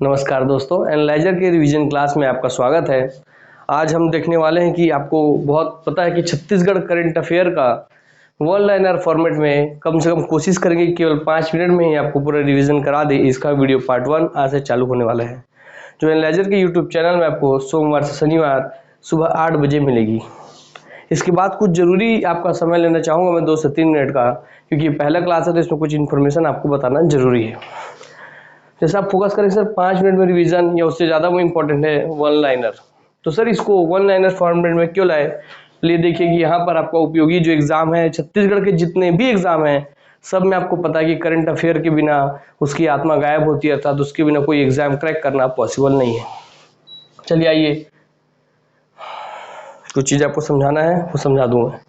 नमस्कार दोस्तों, एनालाइजर के रिवीजन क्लास में आपका स्वागत है। आज हम देखने वाले हैं कि आपको बहुत पता है कि छत्तीसगढ़ करंट अफेयर का वन लाइनर फॉर्मेट में कम से कम कोशिश करेंगे कि केवल 5 मिनट में ही आपको पूरा रिवीजन करा दे। इसका वीडियो पार्ट 1 आज से चालू होने वाला है, जो एनालाइजर के यूट्यूब चैनल में आपको सोमवार से शनिवार सुबह 8 बजे मिलेगी। इसके बाद कुछ जरूरी आपका समय लेना चाहूँगा मैं 2 से 3 मिनट का, क्योंकि पहला क्लास है तो इसमें कुछ इन्फॉर्मेशन आपको बताना जरूरी है। जैसे आप फोकस करें सर 5 मिनट में रिवीजन या उससे ज़्यादा वो इम्पोर्टेंट है वन लाइनर, तो सर इसको वन लाइनर फॉर्मेट में क्यों लाए। लिए देखिए कि यहाँ पर आपका उपयोगी जो एग्ज़ाम है, छत्तीसगढ़ के जितने भी एग्ज़ाम हैं सब में आपको पता है कि करंट अफेयर के बिना उसकी आत्मा गायब होती है, अर्थात उसके बिना कोई एग्ज़ाम क्रैक करना पॉसिबल नहीं है। चलिए आइए, कुछ चीज़ आपको समझाना है वो समझा दूँगा।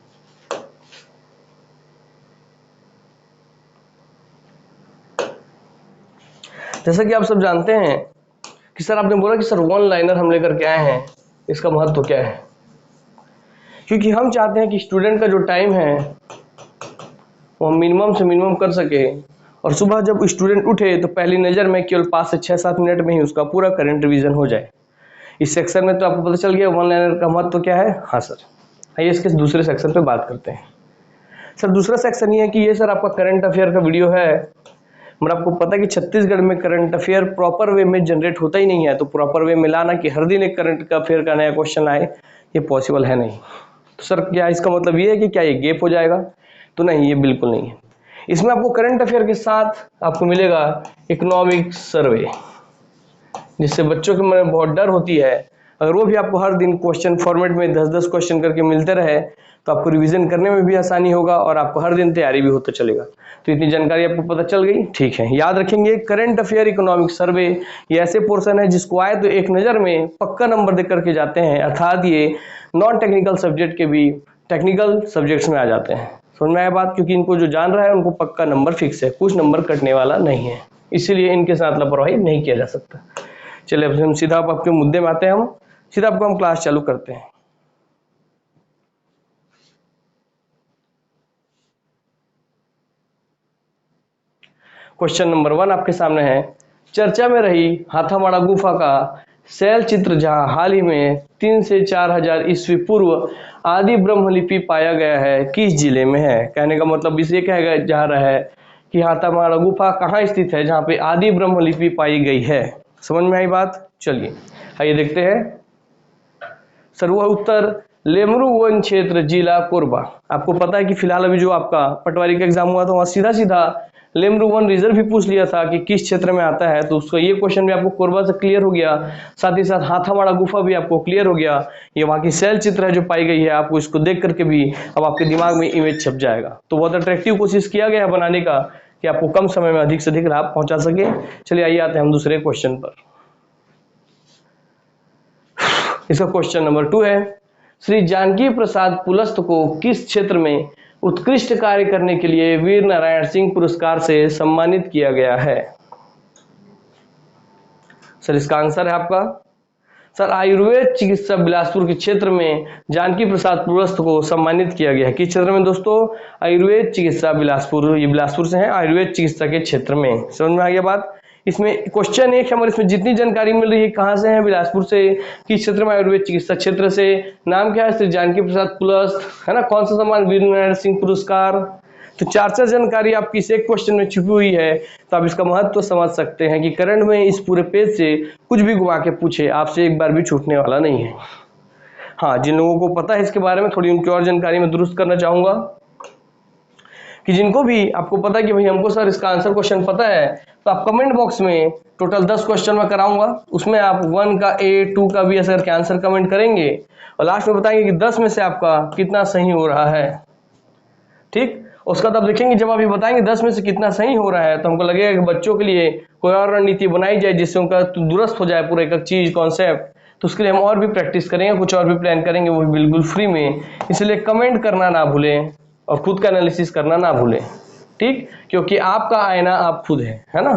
जैसा कि आप सब जानते हैं कि सर आपने बोला कि सर वन लाइनर हम लेकर के आए हैं, इसका महत्व क्या है। क्योंकि हम चाहते हैं कि स्टूडेंट का जो टाइम है वो मिनिमम से मिनिमम कर सके, और सुबह जब स्टूडेंट उठे तो पहली नज़र में केवल 5 से 6-7 मिनट में ही उसका पूरा करंट रिवीजन हो जाए। इस सेक्शन में तो आपको पता चल गया वन लाइनर का महत्व क्या है। हाँ सर, आइए इसके दूसरे सेक्शन पे बात करते हैं। सर दूसरा सेक्शन ये है कि ये सर आपका करंट अफेयर का वीडियो है, मगर आपको पता है कि छत्तीसगढ़ में करंट अफेयर प्रॉपर वे में जनरेट होता ही नहीं है, तो प्रॉपर वे में लाना कि हर दिन एक करंट का अफेयर का नया क्वेश्चन आए, ये पॉसिबल है नहीं। तो सर क्या इसका मतलब ये है कि क्या ये गैप हो जाएगा, तो नहीं, ये बिल्कुल नहीं है। इसमें आपको करंट अफेयर के साथ आपको मिलेगा इकोनॉमिक सर्वे, जिससे बच्चों के मन में बहुत डर होती है। अगर वो भी आपको हर दिन क्वेश्चन फॉर्मेट में 10-10 क्वेश्चन करके मिलते रहे तो आपको रिवीजन करने में भी आसानी होगा और आपको हर दिन तैयारी भी होता चलेगा। तो इतनी जानकारी आपको पता चल गई, ठीक है। याद रखेंगे करंट अफेयर इकोनॉमिक सर्वे ये ऐसे पोर्शन है जिसको आए तो एक नज़र में पक्का नंबर दे करके जाते हैं, अर्थात ये नॉन टेक्निकल सब्जेक्ट के भी टेक्निकल सब्जेक्ट्स में आ जाते हैं। समझ में आया बात, क्योंकि इनको जो जान रहा है उनको पक्का नंबर फिक्स है, कुछ नंबर कटने वाला नहीं है, इसीलिए इनके साथ लापरवाही नहीं किया जा सकता। चलिए अब हम सीधा आपके मुद्दे में आते हैं, हम सीधा आपको हम क्लास चालू करते हैं। क्वेश्चन नंबर 1 आपके सामने है। चर्चा में रही हाथामाड़ा गुफा का शैल चित्र, जहां हाल ही में 3 से 4000 ईस्वी पूर्व आदि ब्रह्मलिपि पाया गया है, किस जिले में है। कहने का मतलब इसे कहा जा रहा है कि हाथामाड़ा गुफा कहाँ स्थित है जहां पे आदि ब्रह्मलिपि पाई गई है। समझ में आई बात। चलिए आइए देखते हैं। सर वह उत्तर लेमरू वन क्षेत्र, जिला कोरबा। आपको पता है कि फिलहाल अभी जो आपका पटवारी का एग्जाम हुआ था वहाँ सीधा सीधा लेमरू वन रिजर्व भी पूछ लिया था कि किस क्षेत्र में आता है, तो उसका ये क्वेश्चन भी आपको कोरबा से क्लियर हो गया। साथ ही साथ हाथावाड़ा गुफा भी आपको क्लियर हो गया। ये वहाँ की शैल चित्र है जो पाई गई है, आपको इसको देख करके भी अब आपके दिमाग में इमेज छप जाएगा। तो बहुत अट्रैक्टिव कोशिश किया गया है बनाने का कि आपको कम समय में अधिक से अधिक लाभ पहुंचा सके। चलिए आइए आते हैं हम दूसरे क्वेश्चन पर। इसका क्वेश्चन नंबर 2 है, श्री जानकी प्रसाद पुलस्त को किस क्षेत्र में उत्कृष्ट कार्य करने के लिए वीर नारायण सिंह पुरस्कार से सम्मानित किया गया है। सर इसका आंसर है आपका सर आयुर्वेद चिकित्सा बिलासपुर के क्षेत्र में जानकी प्रसाद पुलस्त को सम्मानित किया गया है। किस क्षेत्र में दोस्तों, आयुर्वेद चिकित्सा बिलासपुर, ये बिलासपुर से है, आयुर्वेद चिकित्सा के क्षेत्र में। समझ में आ गया बात। इसमें क्वेश्चन एक है, हमारे इसमें जितनी जानकारी मिल रही है कहाँ से है, बिलासपुर से, किस क्षेत्र में, आयुर्वेद चिकित्सा क्षेत्र से, नाम क्या है, श्री जानकी प्रसाद पुलस्त, है ना, कौन सा सम्मान, वीर नारायण सिंह पुरस्कार। तो 4 जानकारी आपकी इस एक क्वेश्चन में छुपी हुई है, तो आप इसका महत्व समझ सकते हैं कि करंट में इस पूरे पेज से कुछ भी घुमा के पूछे आपसे एक बार भी छूटने वाला नहीं है। हाँ, जिन लोगों को पता है इसके बारे में थोड़ी उनकी और जानकारी में दुरुस्त करना चाहूंगा कि जिनको भी आपको पता है कि भाई हमको सर इसका आंसर क्वेश्चन पता है, तो आप कमेंट बॉक्स में टोटल 10 क्वेश्चन में कराऊंगा, उसमें आप 1 का A 2 का भी ऐसे करके आंसर कमेंट करेंगे और लास्ट में बताएंगे कि 10 में से आपका कितना सही हो रहा है। ठीक, उसका तब देखेंगे जब आप ये बताएंगे 10 में से कितना सही हो रहा है, तो हमको लगेगा कि बच्चों के लिए कोई और रणनीति बनाई जाए जिससे उनका दुरुस्त हो जाए पूरा एक एक चीज कॉन्सेप्ट। तो उसके लिए हम और भी प्रैक्टिस करेंगे, कुछ और भी प्लान करेंगे, वो भी बिल्कुल फ्री में। इसलिए कमेंट करना ना भूलें और खुद का एनालिसिस करना ना भूलें। ठीक, क्योंकि आपका आईना आप खुद है ना।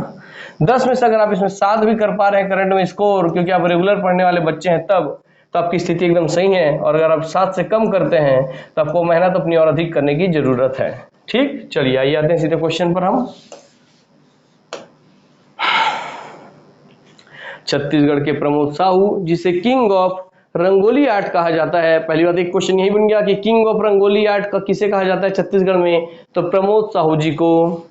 10 में से अगर आप इसमें 7 भी कर पा रहे हैं करंट में स्कोर, क्योंकि आप रेगुलर पढ़ने वाले बच्चे हैं तब, तो आपकी स्थिति एकदम सही है। और अगर आप 7 से कम करते हैं तो आपको मेहनत अपनी और अधिक करने की जरूरत है। ठीक, चलिए आइए आते हैं सीधे क्वेश्चन पर हम। छत्तीसगढ़ के प्रमोद साहू, जिसे किंग ऑफ रंगोली आर्ट कहा जाता है। पहली बात एक क्वेश्चन यही बन गया कि किंग ऑफ रंगोली आर्ट का किसे कहा जाता है छत्तीसगढ़ में, तो प्रमोद साहू जी को।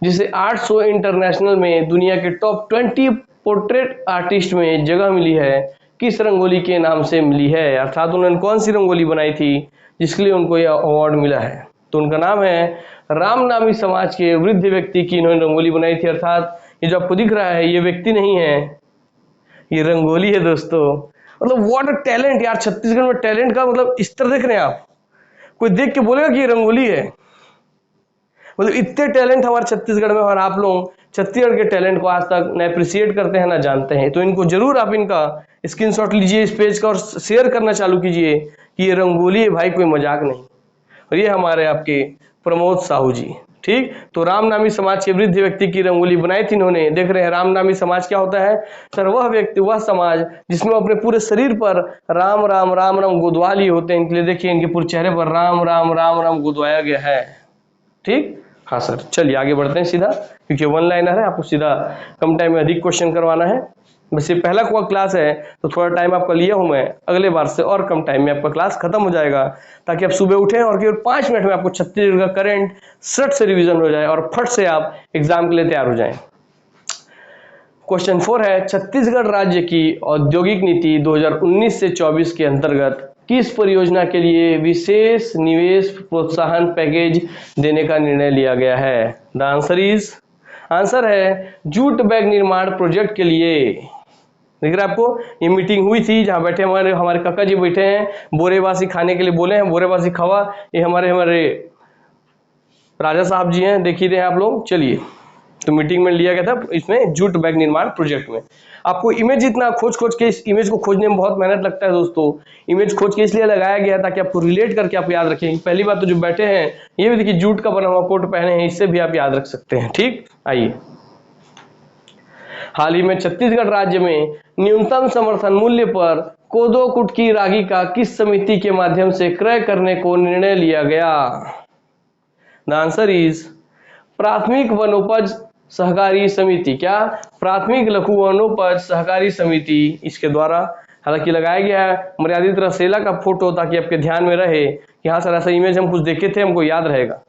जिसे आर्ट शो इंटरनेशनल में दुनिया के टॉप 20 पोर्ट्रेट आर्टिस्ट में जगह मिली है, किस रंगोली के नाम से मिली है, अर्थात उन्होंने कौन सी रंगोली बनाई थी जिसके लिए उनको यह अवार्ड मिला है, तो उनका नाम है रामनामी समाज के वृद्ध व्यक्ति की इन्होंने रंगोली बनाई थी। अर्थात ये जो आपको दिख रहा है ये व्यक्ति नहीं है, ये रंगोली है दोस्तों। मतलब व्हाट अ टैलेंट यार, छत्तीसगढ़ में टैलेंट का मतलब स्तर देख रहे हैं आप, कोई देख के बोलेगा कि ये रंगोली है। मतलब इतने टैलेंट हमारे छत्तीसगढ़ में, और आप लोग छत्तीसगढ़ के टैलेंट को आज तक न अप्रिशिएट करते हैं ना जानते हैं। तो इनको जरूर आप इनका स्क्रीनशॉट लीजिए इस पेज का और शेयर करना चालू कीजिए कि ये रंगोली है भाई, कोई मजाक नहीं। और ये हमारे आपके प्रमोद साहू जी, ठीक। तो रामनामी समाज के वृद्ध व्यक्ति की रंगोली बनाई थी इन्होंने। देख रहे हैं रामनामी समाज क्या होता है सर, वह व्यक्ति, वह समाज जिसमें अपने पूरे शरीर पर राम राम राम राम गुदवा लिए होते हैं। इनके लिए देखिए इनके पूरे चेहरे पर राम राम राम राम गुदवाया गया है, ठीक। हाँ सर, चलिए आगे बढ़ते हैं सीधा, क्योंकि वन लाइनर है, आपको सीधा कम टाइम में अधिक क्वेश्चन करवाना है। वैसे पहला क्लास है तो थोड़ा टाइम आपका लिया हूं मैं, अगले बार से और कम टाइम में आपका क्लास खत्म हो जाएगा, ताकि आप सुबह उठें और केवल 5 मिनट में आपको छत्तीसगढ़ का करंट सट से रिवीजन हो जाए और फट से आप एग्जाम के लिए तैयार हो जाएं। क्वेश्चन 4 है, छत्तीसगढ़ राज्य की औद्योगिक नीति 2019 से 24 के अंतर्गत किस परियोजना के लिए विशेष निवेश प्रोत्साहन पैकेज देने का निर्णय लिया गया है? द आंसर इज, आंसर है जूट बैग निर्माण प्रोजेक्ट के लिए। देख रहे हैं आपको, ये मीटिंग हुई थी जहां बैठे हमारे काका जी बैठे हैं, बोरेबासी खाने के लिए बोले हैं, बोरेबासी खवा, ये हमारे राजा साहब जी हैं, देख ही रहे हैं आप लोग। चलिए, तो मीटिंग में लिया गया था इसमें जूट बैग निर्माण प्रोजेक्ट में। आपको इमेज इतना खोज के, इस इमेज को खोजने में बहुत मेहनत लगता है दोस्तों। इमेज खोज के इसलिए लगाया गया ताकि आपको रिलेट करके आप याद रखें। पहली बात तो जो बैठे हैं ये भी देखिए जूट का बना हुआ कोट पहने हैं, इससे भी आप याद रख सकते हैं, ठीक। आइए, हाल ही में छत्तीसगढ़ राज्य में न्यूनतम समर्थन मूल्य पर कोदो कुटकी रागी का किस समिति के माध्यम से क्रय करने को निर्णय लिया गया? द आंसर इज प्राथमिक वनोपज सहकारी समिति। क्या? प्राथमिक लघु वनोपज सहकारी समिति, इसके द्वारा। हालांकि लगाया गया है मर्यादित रसेला का फोटो ताकि आपके ध्यान में रहे कि हाँ सर ऐसा इमेज हम कुछ देखे थे, हमको याद रहेगा।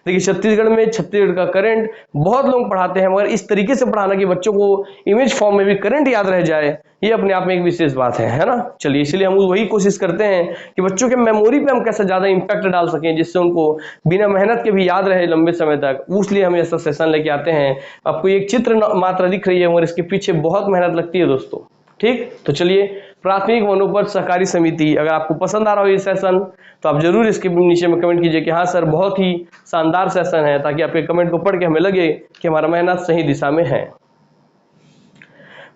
देखिए छत्तीसगढ़ में छत्तीसगढ़ का करंट बहुत लोग पढ़ाते हैं, मगर इस तरीके से पढ़ाना कि बच्चों को इमेज फॉर्म में भी करंट याद रह जाए, ये अपने आप में एक विशेष बात है ना। चलिए, इसलिए हम वही कोशिश करते हैं कि बच्चों के मेमोरी पे हम कैसे ज्यादा इंपैक्ट डाल सकें, जिससे उनको बिना मेहनत के भी याद रहे लंबे समय तक। इसलिए हम ऐसा सेशन लेके आते हैं। आपको एक चित्र मात्र दिख रही है मगर इसके पीछे बहुत मेहनत लगती है दोस्तों, ठीक। तो चलिए, प्राथमिक वनोपज सहकारी समिति, अगर आपको पसंद आ रहा हो ये सेशन तो आप जरूर इसके नीचे में कमेंट कीजिए कि हाँ सर बहुत ही शानदार सेशन है, ताकि आपके कमेंट को पढ़ के हमें लगे कि हमारा मेहनत सही दिशा में है।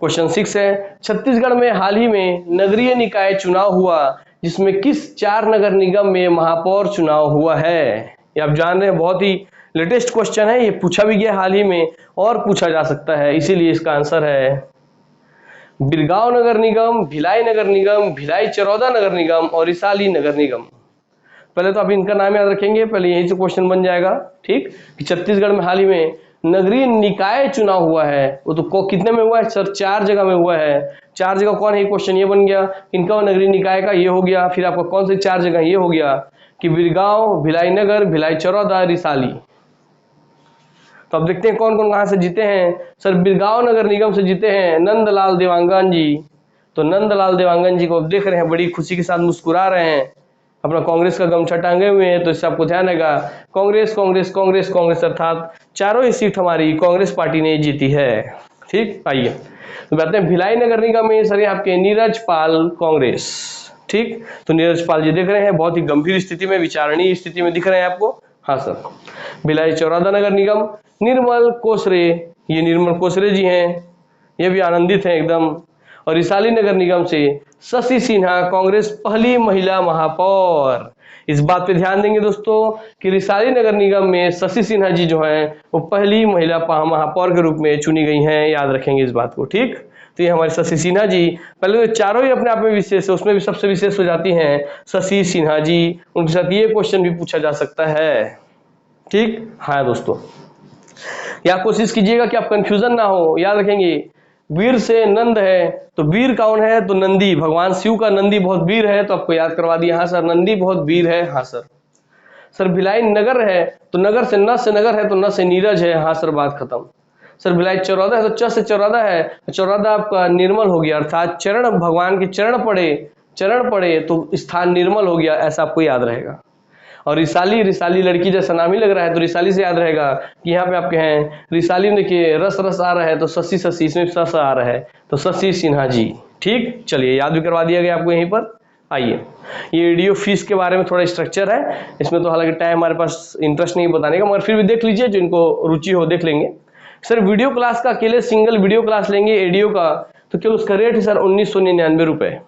क्वेश्चन 6 है, छत्तीसगढ़ में हाल ही में नगरीय निकाय चुनाव हुआ, जिसमें किस 4 नगर निगम में महापौर चुनाव हुआ है? ये आप जान रहे हैं, बहुत ही लेटेस्ट क्वेश्चन है, ये पूछा भी गया हाल ही में और पूछा जा सकता है, इसीलिए इसका आंसर है बिरगांव नगर निगम, भिलाई नगर निगम, भिलाई चरौदा नगर निगम और रिसाली नगर निगम। पहले तो आप इनका नाम याद रखेंगे, पहले यही से क्वेश्चन बन जाएगा, ठीक। कि छत्तीसगढ़ में हाल ही में नगरीय निकाय चुनाव हुआ है, वो तो कितने में हुआ है सर? 4 जगह में हुआ है। 4 जगह कौन है? क्वेश्चन ये बन गया, इनका नगरीय निकाय का ये हो गया, फिर आपका कौन से 4 जगह ये हो गया कि बिरगांव, भिलाई नगर, भिलाई चरौदा, रिसाली। तो अब देखते हैं कौन कौन कहां से जीते हैं। सर बिरगांव नगर निगम से जीते हैं नंदलाल देवांगन जी। तो नंदलाल देवांगन जी को अब देख रहे हैं बड़ी खुशी के साथ मुस्कुरा रहे हैं, अपना कांग्रेस का गमछा टांगे हुए हैं, तो इससे आपको ध्यान रहेगा कांग्रेस कांग्रेस कांग्रेस कांग्रेस, अर्थात चारों ही सीट हमारी कांग्रेस पार्टी ने जीती है, ठीक। आइए तो कहते हैं भिलाई नगर निगम में सर आपके नीरज पाल कांग्रेस, ठीक। तो नीरज पाल जी देख रहे हैं बहुत ही गंभीर स्थिति में, विचारणीय स्थिति में दिख रहे हैं आपको। हाँ सर, भिलाई चौरादा नगर निगम निर्मल कोसरे, ये निर्मल कोसरे जी हैं, ये भी आनंदित हैं एकदम। और रिसाली नगर निगम से शशि सिन्हा, कांग्रेस पहली महिला महापौर। इस बात पे ध्यान देंगे दोस्तों कि रिसाली नगर निगम में शशि सिन्हा जी जो हैं वो पहली महिला महापौर के रूप में चुनी गई हैं, याद रखेंगे इस बात को, ठीक। तो ये हमारे शशि सिन्हा जी, पहले तो चारों ही अपने आप में विशेष है, उसमें भी सबसे विशेष हो जाती हैं शशि सिन्हा जी, उनके साथ ये क्वेश्चन भी पूछा जा सकता है, ठीक। हाँ दोस्तों, या कोशिश कीजिएगा कि आप कंफ्यूजन ना हो, याद रखेंगे वीर से नंद है, तो वीर कौन है? तो नंदी, भगवान शिव का नंदी बहुत वीर है, तो आपको याद करवा दिया। हाँ सर, नंदी बहुत वीर है। हाँ सर। सर भिलाई नगर है, तो नगर से नगर है, तो न से नीरज है। हाँ सर, बात खत्म। सर भिलाई चौरादा है, तो च से चौरादा है, तो चौरादा आपका निर्मल हो गया, अर्थात चरण, भगवान के चरण पड़े तो स्थान निर्मल हो गया, ऐसा आपको याद रहेगा। और रिसाली, रिसाली लड़की जैसा नाम ही लग रहा है, तो रिसाली से याद रहेगा कि यहाँ पे आपके हैं रिसाली में, देखिए रस रस आ रहा है, तो शशि शशि, इसमें सस आ रहा है, तो शशि सिन्हा जी। ठीक, चलिए याद भी करवा दिया गया आपको यहीं पर। आइए, ये वीडियो फीस के बारे में थोड़ा स्ट्रक्चर है, इसमें तो हालांकि टाइम हमारे पास इंटरेस्ट नहीं बताने का, मगर फिर भी देख लीजिए, जिनको रुचि हो देख लेंगे। सर वीडियो क्लास का अकेले सिंगल वीडियो क्लास लेंगे एडियो का, तो केवल उसका रेट है सर 1999 रुपये।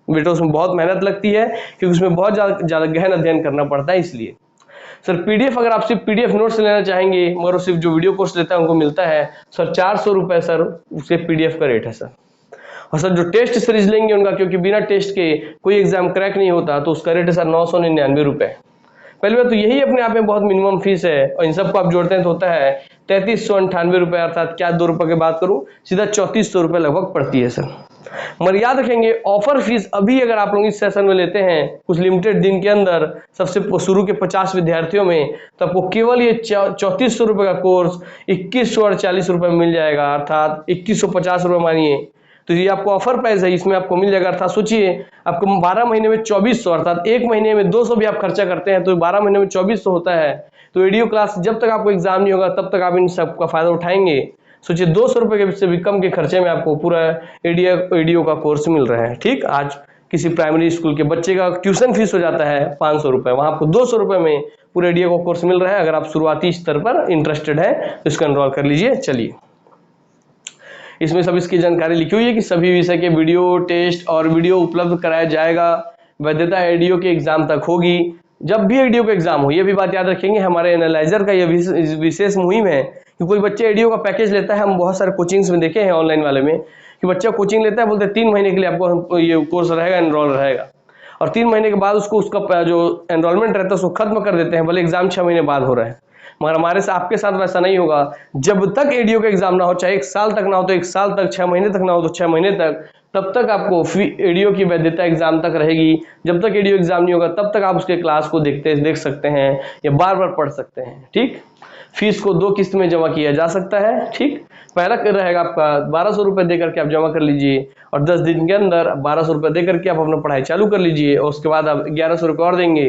बेटा उसमें बहुत मेहनत लगती है, क्योंकि उसमें बहुत ज़्यादा गहन अध्ययन करना पड़ता है, इसलिए। सर पीडीएफ, अगर आप सिर्फ पीडीएफ नोट से लेना चाहेंगे, मगर सिर्फ जो वीडियो कोर्स लेता है उनको मिलता है सर 400 रुपये, सर उसके पीडीएफ का रेट है सर। और सर जो टेस्ट सीरीज लेंगे उनका, क्योंकि बिना टेस्ट के कोई एग्जाम क्रैक नहीं होता, तो उसका रेट है सर 999 रुपये। पहले बात तो यही अपने आप में बहुत मिनिमम फीस है, और इन सबको आप जोड़ते हैं तो होता है 3398 रुपये, अर्थात क्या 2 रुपये की बात करूं, सीधा 3400 रुपये लगभग पड़ती है सर। मगर याद रखेंगे, ऑफर फीस अभी अगर आप लोग इस सेशन में लेते हैं कुछ लिमिटेड दिन के अंदर, सबसे शुरू के 50 विद्यार्थियों में, तो आपको केवल ये 3400 रुपये का कोर्स 2148 रुपये में मिल जाएगा, अर्थात 2150 रुपये मानिए, तो ये आपको ऑफर प्राइस है, इसमें आपको मिल जाएगा। अर्थात सोचिए, आपको 12 महीने में 2400, अर्थात एक महीने में 200 भी आप खर्चा करते हैं, तो 12 महीने में 2400 होता है। तो वीडियो क्लास जब तक आपको एग्जाम नहीं होगा तब तक आप इन सब का फायदा उठाएंगे। सोचिए 200 रुपये से भी कम के खर्चे में आपको पूरा एडियो का कोर्स मिल रहा है। ठीक, आज किसी प्राइमरी स्कूल के बच्चे का ट्यूशन फीस हो जाता है 500 रुपये, वहाँ आपको 200 रुपये में पूरा एडियो का कोर्स मिल रहा है। अगर आप शुरुआती स्तर पर इंटरेस्टेड है तो इसको एनरोल कर लीजिए। चलिए, इसमें सब इसकी जानकारी लिखी हुई है कि सभी विषय के वीडियो टेस्ट और वीडियो उपलब्ध कराया जाएगा, वैधता एडियो के एग्जाम तक होगी। जब भी एडियो का एग्जाम हो, ये भी बात याद रखेंगे, हमारे एनालाइजर का यह विशेष मुहिम है कि कोई बच्चे एडियो का पैकेज लेता है, हम बहुत सारे कोचिंग्स में देखे हैं ऑनलाइन वाले में, कि बच्चा कोचिंग लेता है, बोलते हैं 3 महीने के लिए आपको ये कोर्स रहेगा, एनरोल रहेगा, और 3 महीने के बाद उसका जो एनरोलमेंट रहता है उसको खत्म कर देते हैं, भले एग्जाम 6 महीने बाद हो रहा है। मगर हमारे से आपके साथ वैसा नहीं होगा। जब तक एडियो का एग्जाम ना हो, चाहे 1 साल तक ना हो तो 1 साल तक, 6 महीने तक ना हो तो 6 महीने तक, तब तक आपको एडियो की वैधता एग्जाम तक रहेगी। जब तक एडियो एग्जाम नहीं होगा तब तक आप उसके क्लास को देख सकते हैं या बार बार पढ़ सकते हैं। ठीक, फीस को 2 किस्त में जमा किया जा सकता है। ठीक, पहला रहेगा आपका 1200 रुपये देकर के आप जमा कर लीजिए, और 10 दिन के अंदर 1200 रुपये देकर के आप अपना पढ़ाई चालू कर लीजिए, और उसके बाद आप 1100 रुपये और देंगे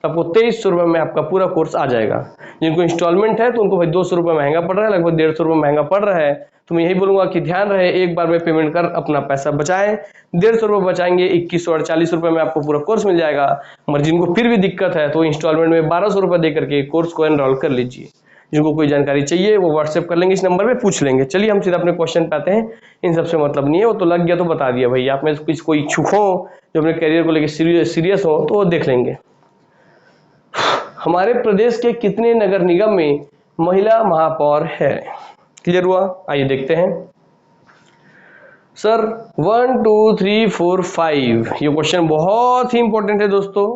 तो आपको 2300 रुपये में आपका पूरा कोर्स आ जाएगा। जिनको इंस्टॉलमेंट है तो उनको भाई 200 रुपये महंगा पड़ रहा है, लगभग 150 रुपये महंगा पड़ रहा है। तो मैं यही बोलूँगा कि ध्यान रहे, एक बार में पेमेंट कर अपना पैसा बचाएं। 150 रुपये बचाएंगे, 2148 रुपये में आपको पूरा कोर्स मिल जाएगा। मगर जिनको फिर भी दिक्कत है तो इंस्टॉलमेंट में 1200 रुपये दे करके कोर्स को एनरोल कर लीजिए। जिनको कोई जानकारी चाहिए वो व्हाट्सएप कर लेंगे, इस नंबर पे पूछ लेंगे। चलिए हम सीधा अपने क्वेश्चन पे आते हैं, इन सबसे मतलब नहीं है, वो तो लग गया तो बता दिया भाई। आप में कोई इच्छुक हो जो अपने करियर को लेकर सीरियस हो तो वो देख लेंगे। हमारे प्रदेश के कितने नगर निगम में महिला महापौर है? क्लियर हुआ? आइए देखते हैं सर। 1 2 3 4 5, ये क्वेश्चन बहुत ही इंपॉर्टेंट है दोस्तों,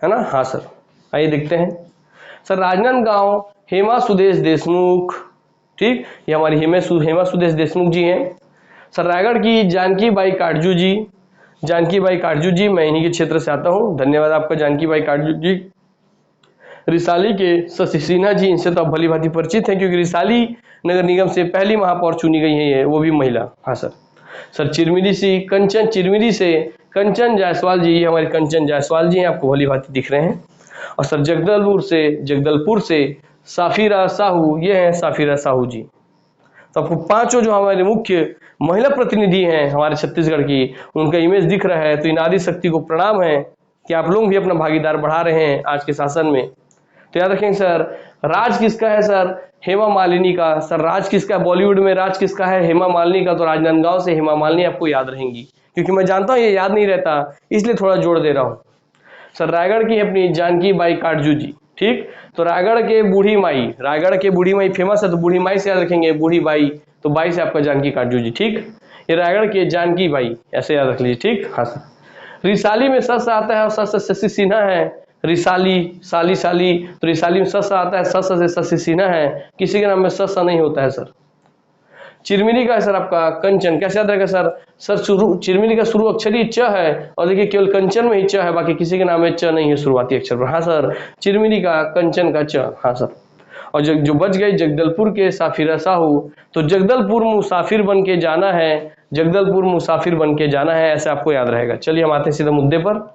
है ना? हाँ सर, आइए देखते हैं सर। राजनांदगांव हेमा सुदेश देशमुख, ठीक, ये हमारी हेमा सुदेश देशमुख जी हैं। सर रायगढ़ की जानकी बाई काटजू जी, जानकी बाई काटजू जी, मैं इन्हीं के क्षेत्र से आता हूँ, धन्यवाद आपका जानकी बाई काटजू जी। रिसाली के शशि सिन्हा जी, इनसे तो आप भली भांति परिचित हैं, क्योंकि रिसाली नगर निगम से पहली महापौर चुनी गई है, वो भी महिला। हाँ सर। सर चिरमिरी से कंचन जायसवाल जी, ये हमारे कंचन जायसवाल जी हैं, आपको भली भांति दिख रहे हैं। और सर जगदलपुर से साफिरा साहू, ये हैं साफिरा साहू जी। तो आपको पांचों जो हमारे मुख्य महिला प्रतिनिधि हैं हमारे छत्तीसगढ़ की, उनका इमेज दिख रहा है। तो इन आदि शक्ति को प्रणाम है कि आप लोग भी अपना भागीदार बढ़ा रहे हैं आज के शासन में। तो याद रखेंगे सर, राज किसका है सर? हेमा मालिनी का। सर राज किसका है? बॉलीवुड में राज किसका है? हेमा मालिनी का। तो राजनांदगांव से हेमा मालिनी आपको याद रहेंगी, क्योंकि मैं जानता हूं ये याद नहीं रहता, इसलिए थोड़ा जोड़ दे रहा हूं। सर रायगढ़ की अपनी जानकी बाई काटजू जी, ठीक। तो रायगढ़ के बूढ़ी माई फेमस है, तो बूढ़ी माई से याद रखेंगे, बूढ़ी बाई, तो बाई से आपका जानकी काटजू जी, ठीक। ये रायगढ़ के जानकी बाई, ऐसे याद रख लीजिए, ठीक। हाँ सर। रिसाली में सस आता है और सस से शशि सिन्हा है। रिसाली साली, तो रिसाली में सस आता है, सस से शशि सिन्हा है। किसी के नाम में सस नहीं होता है सर। चिरमिरी का है सर आपका कंचन। कैसे याद रहेगा सर? सर शुरू चिरमिरी का शुरू अक्षर ही च है और देखिए केवल कंचन में ही च है, बाकी किसी के नाम में च नहीं है शुरुआती अक्षर पर। हाँ सर, चिरमिरी का कंचन का च। हाँ सर। और जो बच गई जगदलपुर के साफिर साहू, तो जगदलपुर मुसाफिर बन के जाना है, जगदलपुर मुसाफिर बन के जाना है, ऐसे आपको याद रहेगा। चलिए हम आते हैं सीधा मुद्दे पर,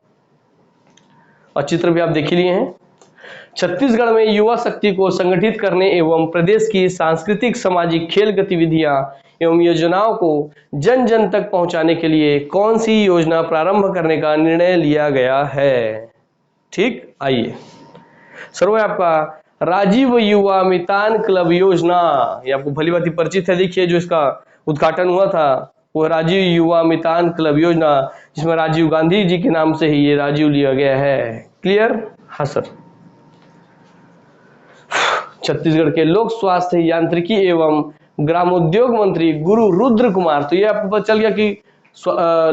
और चित्र भी आप देख ही लिए हैं। छत्तीसगढ़ में युवा शक्ति को संगठित करने एवं प्रदेश की सांस्कृतिक सामाजिक खेल गतिविधियां एवं योजनाओं को जन जन तक पहुंचाने के लिए कौन सी योजना प्रारंभ करने का निर्णय लिया गया है? ठीक, आइए सर, वो आपका राजीव युवा मितान क्लब योजना, ये आपको भली भांति परिचित है। देखिए जो इसका उद्घाटन हुआ था वो राजीव युवा मितान क्लब योजना, जिसमें राजीव गांधी जी के नाम से ही ये राजीव लिया गया है। क्लियर? हाँ सर। छत्तीसगढ़ के लोक स्वास्थ्य यांत्रिकी एवं ग्रामोद्योग मंत्री गुरु रुद्र कुमार, तो ये आपको पता चल गया कि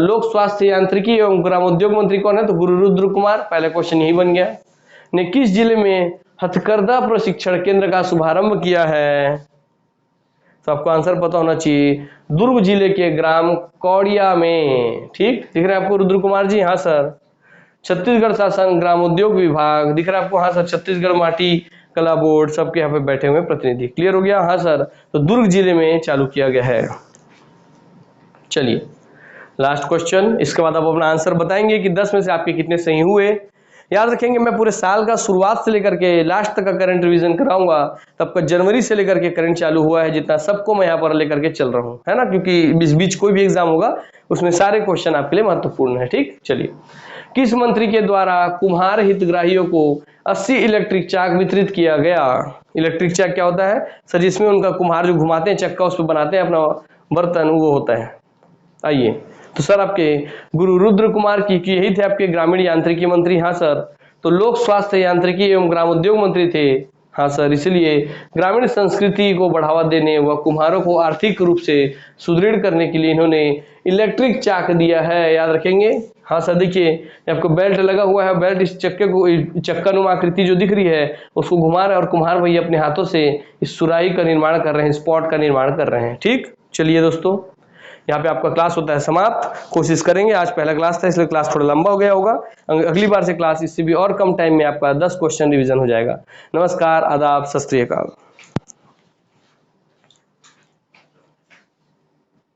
लोक स्वास्थ्य यांत्रिकी एवं ग्रामोद्योग मंत्री कौन है? तो गुरु रुद्र कुमार। पहला क्वेश्चन यही बन गया। ने किस जिले में हथकरघा प्रशिक्षण केंद्र का शुभारंभ किया है? तो आपको आंसर पता होना चाहिए, दुर्ग जिले के ग्राम कौड़िया में। ठीक, दिख रहा है आपको रुद्र कुमार जी? हाँ सर। छत्तीसगढ़ शासन ग्रामोद्योग विभाग, दिख रहा है आपको? हाँ सर। छत्तीसगढ़ माटी कला बोर्ड, सबके यहाँ पे बैठे हुए प्रतिनिधि। क्लियर हो गया? हाँ सर। तो दुर्ग जिले में चालू किया गया है। चलिए लास्ट क्वेश्चन, इसके बाद आप अपना आंसर बताएंगे कि 10 में से आपके कितने सही हुए। याद रखेंगे मैं पूरे साल का शुरुआत से लेकर के लास्ट तक का करंट रिवीजन कराऊंगा, तब का जनवरी से लेकर के करंट चालू हुआ है, जितना सबको मैं यहाँ पर लेकर के चल रहा हूँ, है ना, क्योंकि इस बीच कोई भी एग्जाम होगा उसमें सारे क्वेश्चन आपके लिए महत्वपूर्ण है। ठीक, चलिए, किस मंत्री के द्वारा कुम्हार हितग्राहियों को 80 इलेक्ट्रिक चाक वितरित किया गया? इलेक्ट्रिक चाक क्या होता है सर? जिसमें उनका कुम्हार जो घुमाते हैं चक्का, उस पर बनाते हैं अपना बर्तन, वो होता है। आइए, तो सर आपके गुरु रुद्र कुमार की यही थे आपके ग्रामीण यांत्रिकी मंत्री। हाँ सर। तो लोक स्वास्थ्य यांत्रिकी एवं ग्रामोद्योग मंत्री थे। हाँ सर। इसलिए ग्रामीण संस्कृति को बढ़ावा देने व कुम्हारों को आर्थिक रूप से सुदृढ़ करने के लिए इन्होंने इलेक्ट्रिक चाक दिया है। याद रखेंगे? हाँ सर। देखिए आपको बेल्ट लगा हुआ है, बेल्ट इस चक्के को, चक्कानुमा आकृति जो दिख रही है उसको घुमा रहा है, और कुम्हार भैया अपने हाथों से इस सुराही का निर्माण कर रहे हैं, स्पॉट का निर्माण कर रहे हैं। ठीक, चलिए दोस्तों, यहाँ पे आपका क्लास होता है समाप्त। कोशिश करेंगे, आज पहला क्लास था इसलिए क्लास थोड़ा लंबा हो गया होगा, अगली बार से क्लास इससे भी और कम टाइम में आपका 10 क्वेश्चन रिवीजन हो जाएगा। नमस्कार, आदाब, सत श्री अकाल।